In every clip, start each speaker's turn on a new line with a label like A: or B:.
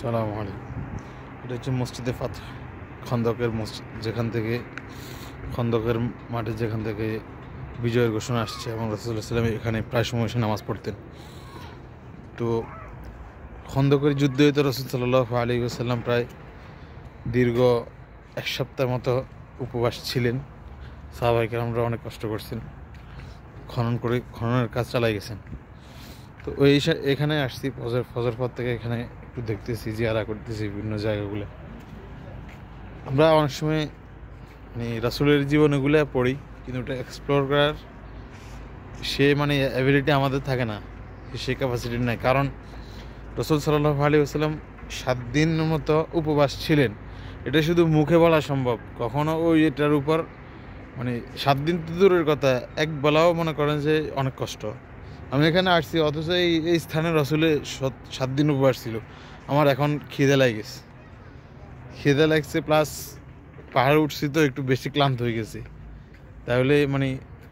A: সালাম আলাইকুম। এটা হচ্ছে মসজিদে ফাতহ, খন্দকের মসজিদ, যেখান থেকে খন্দকের মাঠে যেখান থেকে বিজয়ের ঘোষণা আসছে এবং রাসূলুল্লাহ সাল্লাল্লাহু আলাইহি ওয়াসাল্লাম এখানে প্রায় সময় এসে নামাজ পড়তেন। তো খন্দকের যুদ্ধে তো রাসূল সাল্লাল্লাহু আলাইহি ওয়াসাল্লাম প্রায় দীর্ঘ এক সপ্তাহ মতো উপবাস ছিলেন। সাহাবায়ে কেরামরা অনেক কষ্ট করছেন, খননের কাজ চালাই গেছেন। তো এখানে আসছি ফজর পর থেকে এখানে একটু দেখতেছি, জিয়ারা করতেছি বিভিন্ন জায়গাগুলো। আমরা অনেক সময় রাসূলের জীবনীগুলো পড়ি, কিন্তু ওটা এক্সপ্লোর করার অ্যাবিলিটি আমাদের থাকে না, সেই ক্যাপাসিটি নাই। কারণ রাসূল সাল্লাল্লাহু আলাইহি ওয়াসাল্লাম 7 দিন মতো উপবাস ছিলেন, এটা শুধু মুখে বলা সম্ভব। কখনো এটার উপর 7 দিন তো দূরের কথা, এক বেলাও মনে করেন যে অনেক কষ্ট। আমি এখানে আসছি, অথচ এই স্থানে রাসূলে 7 দিন উপবাস ছিল। আমার এখন খিদে লাগছে, প্লাস পাহাড়ে উঠছি তো একটু বেশি ক্লান্ত হয়ে গেছি। তাহলে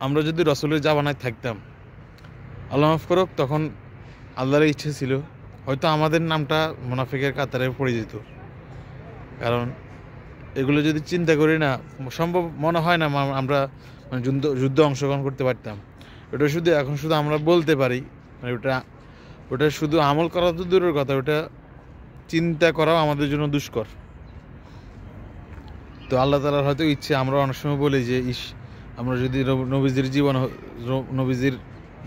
A: আমরা যদি রাসূলের জামানায় থাকতাম, আল্লাহ মাফ করুক, তখন আল্লাহর ইচ্ছে ছিল হয়তো আমাদের নামটা মুনাফিকের কাতারে পড়ে যেত। কারণ এগুলো যদি চিন্তা করি না, সম্ভব মনে হয় না আমরা যুদ্ধ অংশগ্রহণ করতে পারতাম। ওটা এখন শুধু আমরা বলতে পারি, ওটা শুধু আমল করা তো দূরের কথা, ওটা চিন্তা করাও আমাদের জন্য দুষ্কর। তো আল্লাহ তাআলার হয়তো ইচ্ছে, আমরা অনেক সময় বলি যে আমরা যদি নবীজির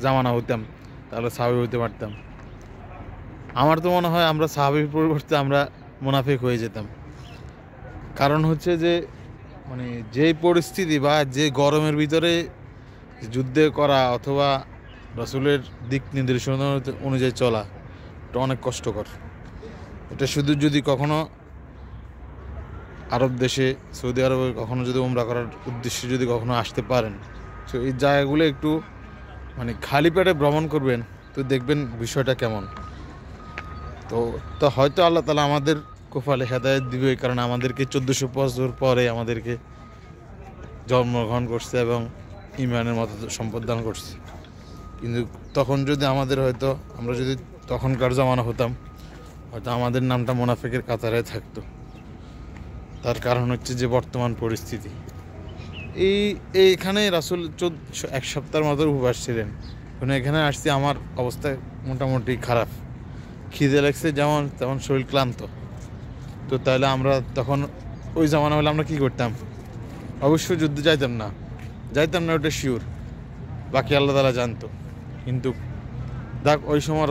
A: জামানা হইতাম তাহলে সাহাবী হইতে পারতাম। আমার তো মনে হয় আমরা সাহাবীর পরিবর্তে আমরা মুনাফিক হয়ে যেতাম। কারণ হচ্ছে যে যে পরিস্থিতি বা যে গরমের ভিতরে যুদ্ধে করা অথবা রাসূলের দিক নির্দেশনা অনুযায়ী চলা, এটা অনেক কষ্টকর। এটা শুধু যদি কখনো আরব দেশে, সৌদি আরবে কখনো যদি উমরা করার উদ্দেশ্যে যদি কখনো আসতে পারেন, তো এই জায়গাগুলো একটু খালি পেটে ভ্রমণ করবেন, তো দেখবেন বিষয়টা কেমন। তো হয়তো আল্লাহ তাআলা আমাদের কপালে হেদায়েত দিবে, কারণ আমাদেরকে 1400 বছর পরে আমাদেরকে জন্মগ্রহণ করছে এবং ঈমানের মতো সম্পদ দান করছে। কিন্তু তখন যদি আমরা যদি তখনকার জামানা হতাম, হয়তো আমাদের নামটা মুনাফিকের কাতারে থাকতো। তার কারণ হচ্ছে যে বর্তমান পরিস্থিতি। এইখানে রাসূল 1 সপ্তাহের মতো উপবাস ছিলেন। এখানে আসছি, আমার অবস্থা মোটামুটি খারাপ, খিদে লাগছে তেমন শরীর ক্লান্ত। তো তাহলে আমরা তখন ওই জামানা হলে আমরা কী করতাম? অবশ্যই যুদ্ধে যাইতাম না, ওটা শিওর। বাকি আল্লাহ তাআলা জানতো। কিন্তু ওই সময়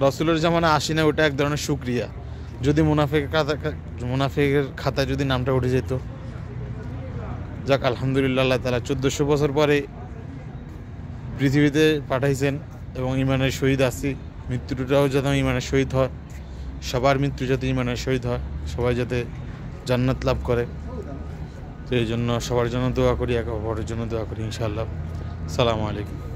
A: রাসূলের জামানা আসি না, ওটা এক ধরনের শুকরিয়া। যদি মুনাফিকের খাতায় যদি নামটা উঠে যেত, যাক আলহামদুলিল্লাহ, আল্লাহ তাআলা 1400 বছর পরে পৃথিবীতে পাঠাইছেন এবং ঈমানের শহীদ আছি। মৃত্যুটাও যাতে ঈমানের শহীদ হয়, সবার মৃত্যু যাতে ঈমানের শহীদ হয়, সবাই যাতে জান্নাত লাভ করে। তো এই জন্য সবার জন্য দোয়া করি, একে অপরের জন্য দোয়া করি ইনশাআল্লাহ। আসসালামু আলাইকুম।